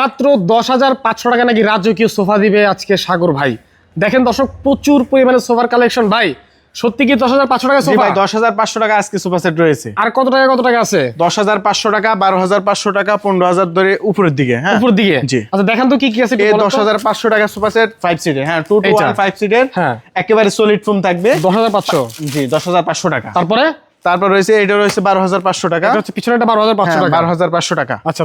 মাত্র 10,500 টাকা নাকি রাজকীয় সোফা দিবে আজকে সাগর ভাই। দেখেন দর্শক, প্রচুর পরিমাণে সোফার কালেকশন ভাই। সত্যি কি 10,500 টাকা সোফা? ভাই 10,500 টাকা আজকে সোফা সেট রয়েছে। আর কত টাকা আছে? 10,500 টাকা, 12,500 টাকা, 15,000 ধরে উপরের দিকে। হ্যাঁ, উপর দিকে। জি। আচ্ছা দেখেন তো কি কি আছে। এই 10,500 টাকা সোফা সেট 5 সিটের। হ্যাঁ, 2 to 1 5 সিটের। হ্যাঁ, একেবারে সলিড ফোম থাকবে। 10,500। জি, 10,500 টাকা। তারপর রয়েছে এটা রয়েছে 12,500 টাকা। এটা হচ্ছে পিছনেটা 12,500 টাকা। 12,500 টাকা। আচ্ছা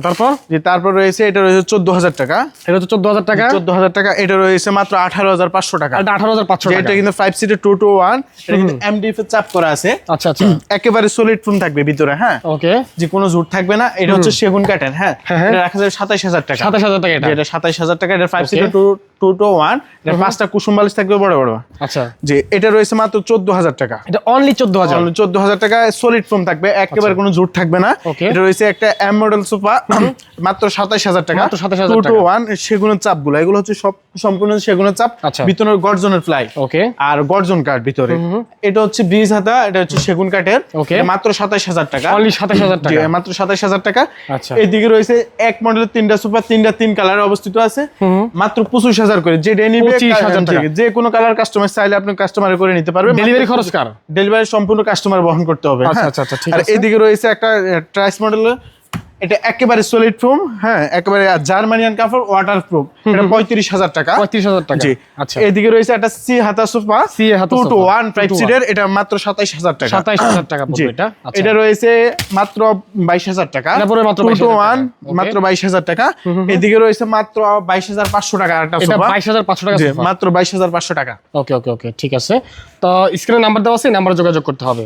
তারপর রয়েছে এটা রয়েছে 14,000 টাকা। এটা হচ্ছে 14,000 টাকা। 14,000 টাকা। এটা রয়েছে মাত্র 18,500 টাকা। এটা 18,500 টাকা। এটা কিন্তু 5 সিটের 2 to 1। এটা কিন্তু এমডিএফ এর চাপ করা আছে। আচ্ছা। একেবারে সলিড ফোম থাকবে ভিতরে। হ্যাঁ, ওকে। যে কোনো জুট থাকবে না। এটা হচ্ছে সেগুন কাঠের। হ্যাঁ, এটা রাখা যাবে 27,000 টাকা। 27,000 টাকা এটা। এটা 27,000 টাকা। এটা 5 সিটের 2 to 1। এটা 5টা কুসুম বালিশ থাকবে বড় বড়। আচ্ছা। যে এটা রয়েছে মাত্র 14,000 টাকা। এটা অনলি 14,000। 14,000 টাকা সলিড ফোম থাকবে, একেবারে কোনো জুট থাকবে না। এটা রয়েছে একটা এম মডেল সোফা, মাত্র 27,000 টাকা। মাত্র 27,000 2 to 1 সেগুনের চাপগুলো, এগুলো হচ্ছে সব সম্পূর্ণ সেগুনের চাপ। আচ্ছা। ভিতরে গর্জনের প্লাই। ওকে। আর গর্জন কাঠ ভিতরে। এটা হচ্ছে ব্রিজ হাতা, এটা হচ্ছে সেগুন কাঠের। ওকে। মাত্র 27,000 টাকা। অনলি 27,000 টাকা। মাত্র 27,000 টাকা। আচ্ছা। এদিকে রয়েছে এক মডেলের 3টা সোফা, 3টা 3 কালারে অবস্থিত আছে। মাত্র 25,000 করে। যে নিবে 25,000 টাকা। যে কোনো কালার কাস্টমার চাইলে আপনি কাস্টমার করে নিতে পারবেন। ডেলিভারি খরচ কার? ডেলিভারি সম্পূর্ণ কাস্টমার বহন করতে হবে। আচ্ছা, ঠিক আর আছে। এদিকে রয়েছে একটা ট্রাইস মডেল, এটা একেবারে সলিড ফোম। হ্যাঁ, একেবারে জার্মানিয়ান কাপড়, ওয়াটারপ্রুফ। এটা 35,000 টাকা। 35,000 টাকা। জি। আচ্ছা। এদিকে রয়েছে একটা সি হাতা সোফা, 2 to 1 5 সিটের। এটা মাত্র 27,000 টাকা। 27,000 টাকা পড়বে এটা। আচ্ছা। এটা রয়েছে মাত্র 22,000 টাকা। এটা পড়বে মাত্র 2 to 22,000 1 টাকা। মাত্র 22,000 টাকা। এদিকে রয়েছে মাত্র 22,500 টাকা একটা এটা সোফা। 22,500 টাকা জি, সোফা। মাত্র 22,500 টাকা। ওকে, ঠিক আছে। তো স্ক্রিনে নাম্বার দেওয়া আছে, এই নাম্বারে যোগাযোগ করতে হবে।